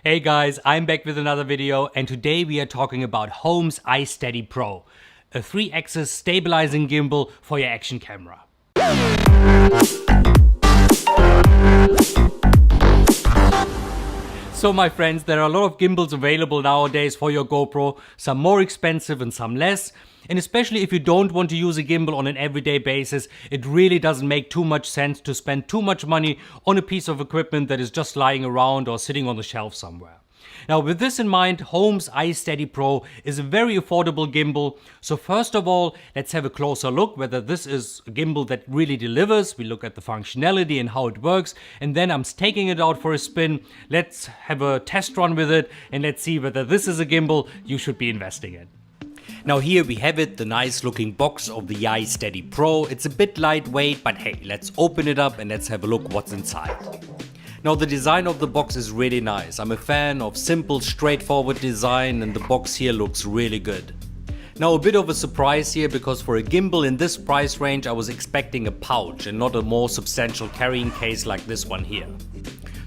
Hey guys, I'm back with another video, and today we are talking about Hohem's iSteady Pro, a 3-axis stabilizing gimbal for your action camera. So my friends, there are a lot of gimbals available nowadays for your GoPro, some more expensive and some less. And especially if you don't want to use a gimbal on an everyday basis, it really doesn't make too much sense to spend too much money on a piece of equipment that is just lying around or sitting on the shelf somewhere. Now with this in mind, Hohem's iSteady Pro is a very affordable gimbal. So first of all, let's have a closer look whether this is a gimbal that really delivers. We look at the functionality and how it works, and then I'm taking it out for a spin. Let's have a test run with it and let's see whether this is a gimbal you should be investing in. Now here we have it, the nice looking box of the iSteady Pro. It's a bit lightweight, but hey, let's open it up and let's have a look what's inside. Now the design of the box is really nice. I'm a fan of simple, straightforward design, and the box here looks really good. Now a bit of a surprise here, because for a gimbal in this price range I was expecting a pouch and not a more substantial carrying case like this one here.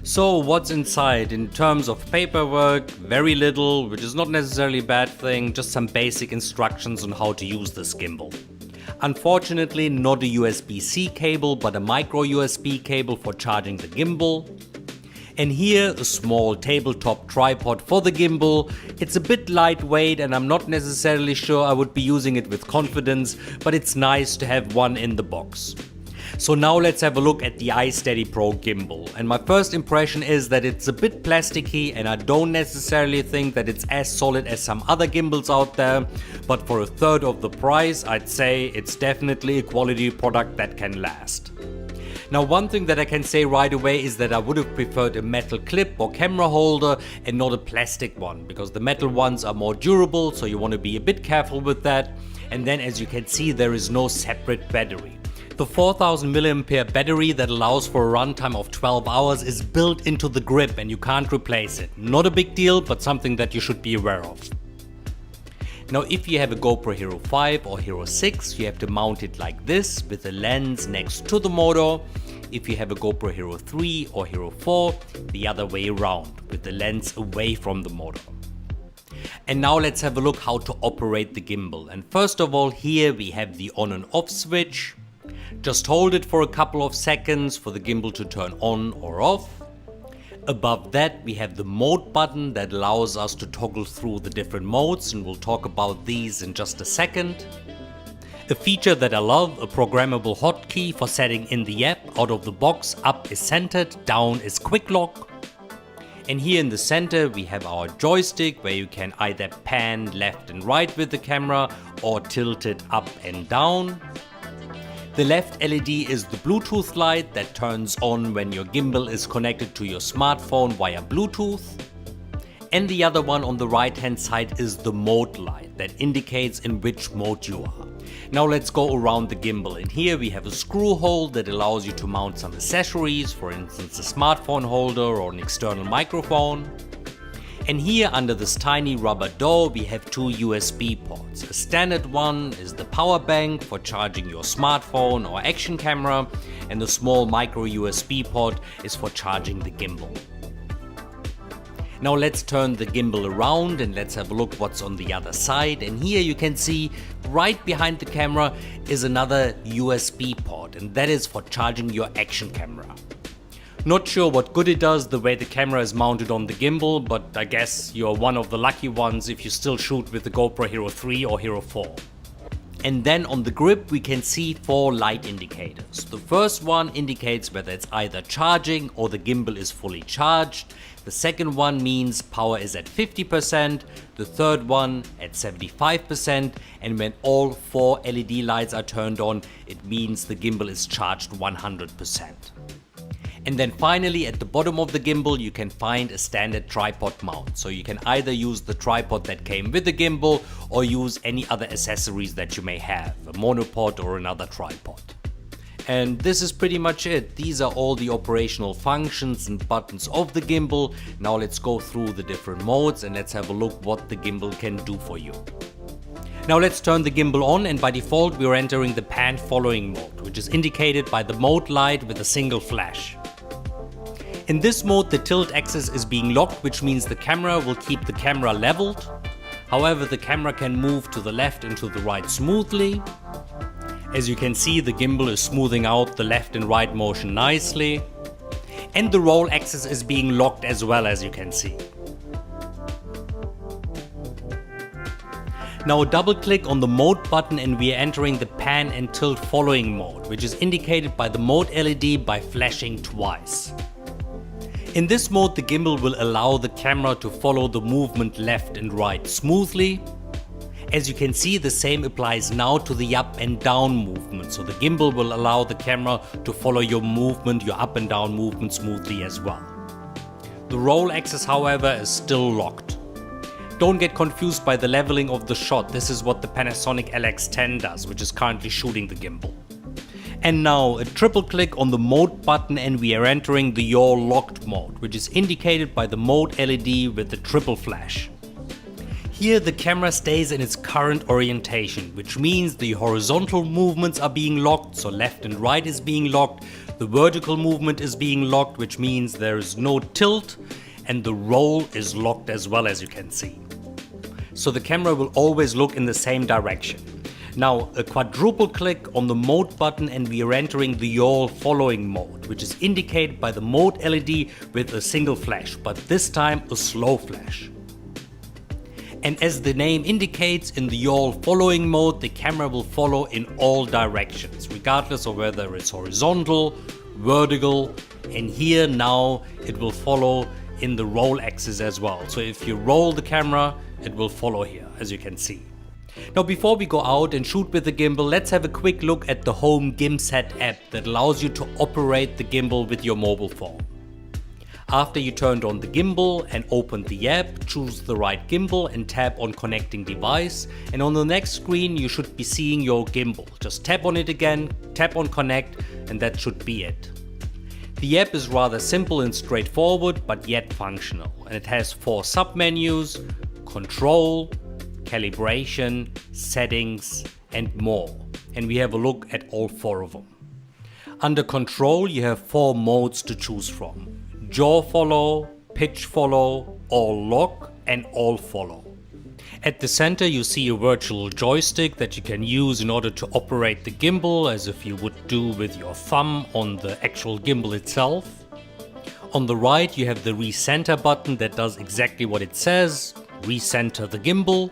So what's inside? In terms of paperwork, very little, which is not necessarily a bad thing, just some basic instructions on how to use this gimbal. Unfortunately, not a USB-C cable, but a micro USB cable for charging the gimbal. And here a small tabletop tripod for the gimbal. It's a bit lightweight and I'm not necessarily sure I would be using it with confidence, but it's nice to have one in the box. So now let's have a look at the iSteady Pro gimbal, and my first impression is that it's a bit plasticky and I don't necessarily think that it's as solid as some other gimbals out there, but for a third of the price I'd say it's definitely a quality product that can last. Now one thing that I can say right away is that I would have preferred a metal clip or camera holder and not a plastic one, because the metal ones are more durable, so you want to be a bit careful with that. And then as you can see, there is no separate battery. The 4000 mAh battery that allows for a runtime of 12 hours is built into the grip and you can't replace it. Not a big deal, but something that you should be aware of. Now if you have a GoPro Hero 5 or Hero 6, you have to mount it like this with a lens next to the motor. If you have a GoPro Hero 3 or Hero 4, the other way around, with the lens away from the motor. And now let's have a look how to operate the gimbal. And first of all, here we have the on and off switch. Just hold it for a couple of seconds for the gimbal to turn on or off. Above that we have the mode button that allows us to toggle through the different modes, and we'll talk about these in just a second. A feature that I love, a programmable hotkey for setting in the app. Out of the box, up is centered, down is quick lock. And here in the center we have our joystick where you can either pan left and right with the camera or tilt it up and down. The left LED is the Bluetooth light that turns on when your gimbal is connected to your smartphone via Bluetooth. And the other one on the right hand side is the mode light that indicates in which mode you are. Now let's go around the gimbal, and here we have a screw hole that allows you to mount some accessories, for instance a smartphone holder or an external microphone. And here under this tiny rubber door we have two USB ports. A standard one is the power bank for charging your smartphone or action camera, and the small micro USB port is for charging the gimbal. Now let's turn the gimbal around and let's have a look what's on the other side. And here you can see right behind the camera is another USB port, and that is for charging your action camera. Not sure what good it does the way the camera is mounted on the gimbal, but I guess you're one of the lucky ones if you still shoot with the GoPro Hero 3 or Hero 4. And then on the grip we can see 4 light indicators. The first one indicates whether it's either charging or the gimbal is fully charged. The second one means power is at 50%, the third one at 75%, and when all 4 LED lights are turned on, it means the gimbal is charged 100%. And then finally at the bottom of the gimbal you can find a standard tripod mount. So you can either use the tripod that came with the gimbal or use any other accessories that you may have, a monopod or another tripod. And this is pretty much it. These are all the operational functions and buttons of the gimbal. Now let's go through the different modes and let's have a look what the gimbal can do for you. Now let's turn the gimbal on, and by default we are entering the pan following mode, which is indicated by the mode light with a single flash. In this mode, the tilt axis is being locked, which means the camera will keep the camera leveled. However, the camera can move to the left and to the right smoothly. As you can see, the gimbal is smoothing out the left and right motion nicely. And the roll axis is being locked as well, as you can see. Now double click on the mode button and we are entering the pan and tilt following mode, which is indicated by the mode LED by flashing twice. In this mode, the gimbal will allow the camera to follow the movement left and right smoothly. As you can see, the same applies now to the up and down movement, so the gimbal will allow the camera to follow your movement, your up and down movement smoothly as well. The roll axis, however, is still locked. Don't get confused by the leveling of the shot. This is what the Panasonic LX10 does, which is currently shooting the gimbal. And now a triple click on the mode button and we are entering the yaw locked mode, which is indicated by the mode LED with the triple flash. Here the camera stays in its current orientation, which means the horizontal movements are being locked, so left and right is being locked. The vertical movement is being locked, which means there is no tilt, and the roll is locked as well, as you can see. So the camera will always look in the same direction. Now a quadruple click on the mode button and we are entering the yaw following mode, which is indicated by the mode LED with a single flash, but this time a slow flash. And as the name indicates, in the yaw following mode, the camera will follow in all directions, regardless of whether it's horizontal, vertical, and here now it will follow in the roll axis as well. So if you roll the camera, it will follow here, as you can see. Now before we go out and shoot with the gimbal, let's have a quick look at the Hohem GimSet app that allows you to operate the gimbal with your mobile phone. After you turned on the gimbal and opened the app, choose the right gimbal and tap on connecting device, and on the next screen you should be seeing your gimbal. Just tap on it again, tap on connect, and that should be it. The app is rather simple and straightforward, but yet functional, and it has 4 submenus: control, calibration, settings, and more. And we have a look at all 4 of them. Under control, you have 4 modes to choose from: jaw follow, pitch follow, all lock, and all follow. At the center you see a virtual joystick that you can use in order to operate the gimbal as if you would do with your thumb on the actual gimbal itself. On the right you have the recenter button that does exactly what it says: recenter the gimbal.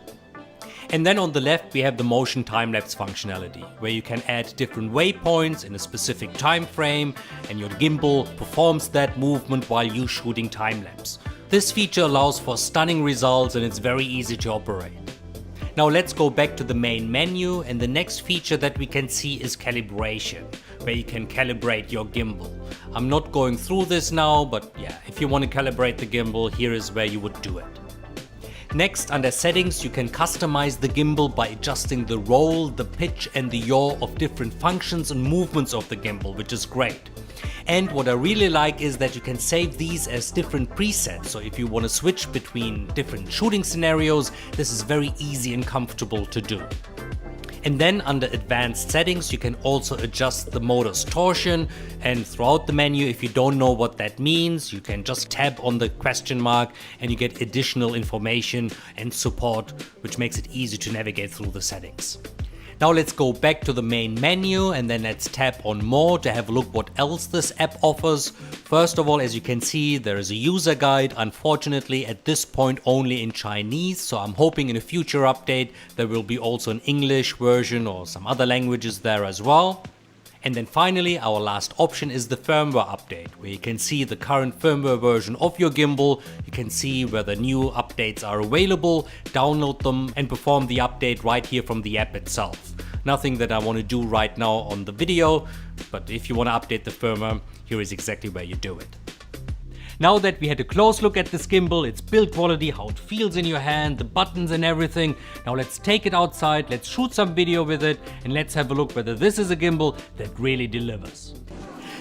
And then on the left we have the motion time-lapse functionality, where you can add different waypoints in a specific time frame and your gimbal performs that movement while you shooting time-lapse. This feature allows for stunning results and it's very easy to operate. Now let's go back to the main menu, and the next feature that we can see is calibration, where you can calibrate your gimbal. I'm not going through this now, but yeah, if you want to calibrate the gimbal, here is where you would do it. Next, under settings, you can customize the gimbal by adjusting the roll, the pitch and the yaw of different functions and movements of the gimbal, which is great. And what I really like is that you can save these as different presets, so if you want to switch between different shooting scenarios, this is very easy and comfortable to do. And then under advanced settings you can also adjust the motor's torsion, and throughout the menu, if you don't know what that means, you can just tap on the question mark and you get additional information and support, which makes it easy to navigate through the settings. Now let's go back to the main menu and then let's tap on more to have a look what else this app offers. First of all, as you can see, there is a user guide, unfortunately at this point only in Chinese, so I'm hoping in a future update there will be also an English version or some other languages there as well. And then finally, our last option is the firmware update, where you can see the current firmware version of your gimbal, you can see whether new updates are available, download them and perform the update right here from the app itself. Nothing that I want to do right now on the video, but if you want to update the firmware, here is exactly where you do it. Now that we had a close look at this gimbal, its build quality, how it feels in your hand, the buttons and everything, now let's take it outside, let's shoot some video with it, and let's have a look whether this is a gimbal that really delivers.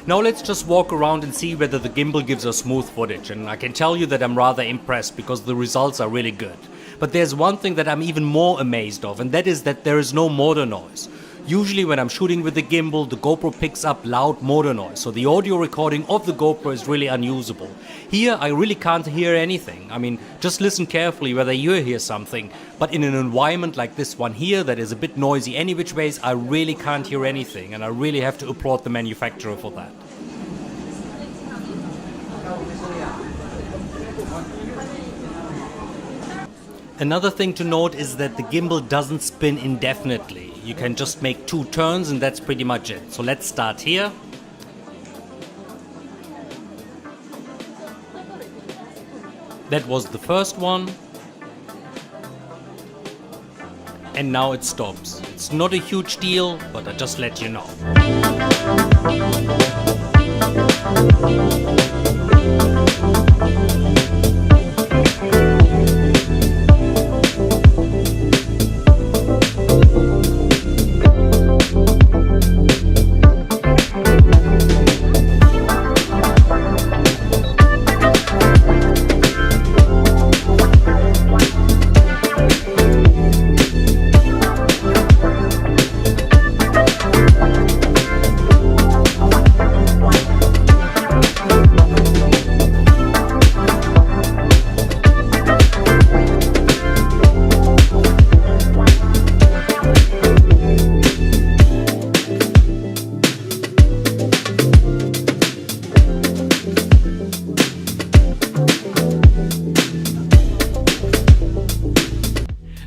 Now let's just walk around and see whether the gimbal gives us smooth footage, and I can tell you that I'm rather impressed because the results are really good. But there's one thing that I'm even more amazed of, and that is that there is no motor noise. Usually when I'm shooting with the gimbal, the GoPro picks up loud motor noise, so the audio recording of the GoPro is really unusable. Here I really can't hear anything. I mean, just listen carefully whether you hear something, but in an environment like this one here that is a bit noisy any which ways, I really can't hear anything, and I really have to applaud the manufacturer for that. Another thing to note is that the gimbal doesn't spin indefinitely. You can just make 2 turns and that's pretty much it. So let's start here. That was the first one. And now it stops. It's not a huge deal, but I just let you know.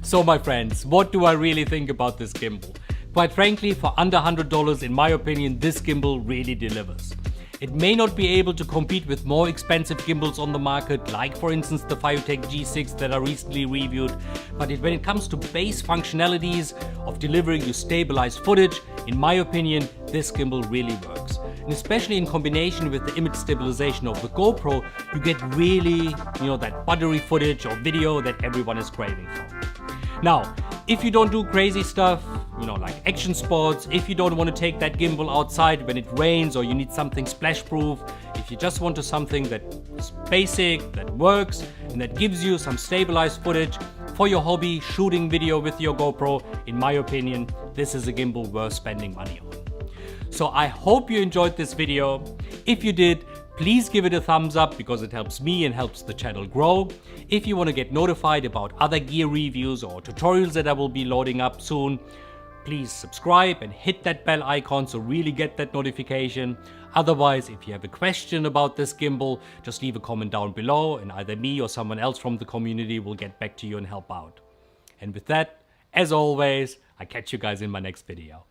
So my friends, what do I really think about this gimbal? Quite frankly, for under $100, in my opinion, this gimbal really delivers. It may not be able to compete with more expensive gimbals on the market, like for instance the Fiotech G6 that I recently reviewed, but when it comes to base functionalities of delivering you stabilized footage, in my opinion, this gimbal really works. And especially in combination with the image stabilization of the GoPro, you get really, that buttery footage or video that everyone is craving for. Now, if you don't do crazy stuff, like action sports, if you don't want to take that gimbal outside when it rains or you need something splash proof, if you just want something that is basic, that works, and that gives you some stabilized footage for your hobby, shooting video with your GoPro, in my opinion, this is a gimbal worth spending money on. So I hope you enjoyed this video. If you did, please give it a thumbs up because it helps me and helps the channel grow. If you want to get notified about other gear reviews or tutorials that I will be loading up soon, please subscribe and hit that bell icon so really get that notification. Otherwise, if you have a question about this gimbal, just leave a comment down below and either me or someone else from the community will get back to you and help out. And with that, as always, I catch you guys in my next video.